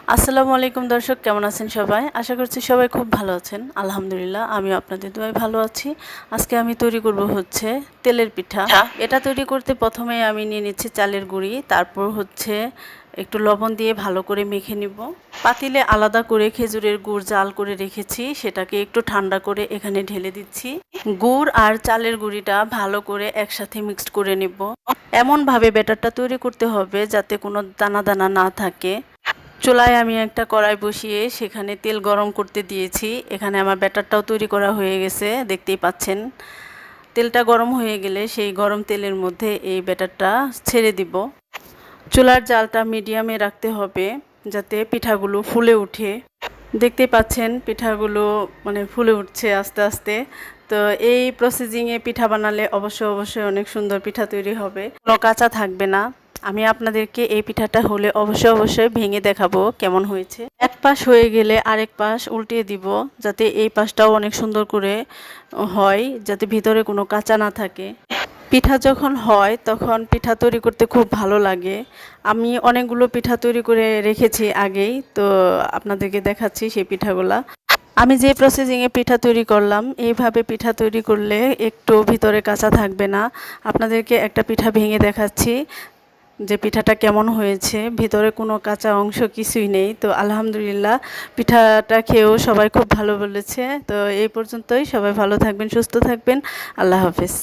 আসসালামু আলাইকুম দর্শক, কেমন আছেন সবাই? আশা করছি সবাই খুব ভালো আছেন। আলহামদুলিল্লাহ আমিও আপনাদের দোয়ায় ভালো আছি। আজকে আমি তৈরি করব হচ্ছে তেলের পিঠা। এটা তৈরি করতে প্রথমে আমি নিয়ে নিচ্ছি চালের গুঁড়ি, তারপর হচ্ছে একটু লবণ দিয়ে ভালো করে মেখে নিব। পাতিলে আলাদা করে খেজুরের গুড় জাল করে রেখেছি, সেটাকে একটু ঠান্ডা করে এখানে ঢেলে দিচ্ছি। গুড় আর চালের গুঁড়িটা ভালো করে একসাথে মিক্সড করে নেব। এমনভাবে ব্যাটারটা তৈরি করতে হবে যাতে কোনো দানা দানা না থাকে। চুলায় আমি একটা কড়াই বসিয়ে সেখানে তেল গরম করতে দিয়েছি। এখানে আমার ব্যাটারটাও তৈরি করা হয়ে গেছে, দেখতেই পাচ্ছেন। তেলটা গরম হয়ে গেলে সেই গরম তেলের মধ্যে এই ব্যাটারটা ছেড়ে দিব। চুলার জালটা মিডিয়ামে রাখতে হবে যাতে পিঠাগুলো ফুলে ওঠে। দেখতেই পাচ্ছেন পিঠাগুলো ফুলে উঠছে আস্তে আস্তে। তো এই প্রসেসিংয়ে পিঠা বানালে অবশ্যই অনেক সুন্দর পিঠা তৈরি হবে, কোনো কাঁচা থাকবে না। আমি আপনাদেরকে এই পিঠাটা হলে অবশ্যই ভেঙে দেখাবো কেমন হয়েছে। এক পাশ হয়ে গেলে আরেক পাশ উল্টিয়ে দিব যাতে এই পাশটাও অনেক সুন্দর করে হয়, যাতে ভিতরে কোনো কাঁচা না থাকে। পিঠা যখন হয় তখন পিঠা তৈরি করতে খুব ভালো লাগে। আমি অনেকগুলো পিঠা তৈরি করে রেখেছি আগেই, তো আপনাদেরকে দেখাচ্ছি সেই পিঠাগুলা। আমি যে প্রসেসিংয়ে পিঠা তৈরি করলাম, এইভাবে পিঠা তৈরি করলে একটু ভিতরে কাঁচা থাকবে না। আপনাদেরকে একটা পিঠা ভেঙে দেখাচ্ছি যে পিঠাটা কেমন হয়েছে, ভিতরে কোনো কাঁচা অংশ কিছুই নেই। তো আলহামদুলিল্লাহ পিঠাটা খেয়েও সবাই খুব ভালো বলেছে। তো এই পর্যন্তই, সবাই ভালো থাকবেন, সুস্থ থাকবেন। আল্লাহ হাফেজ।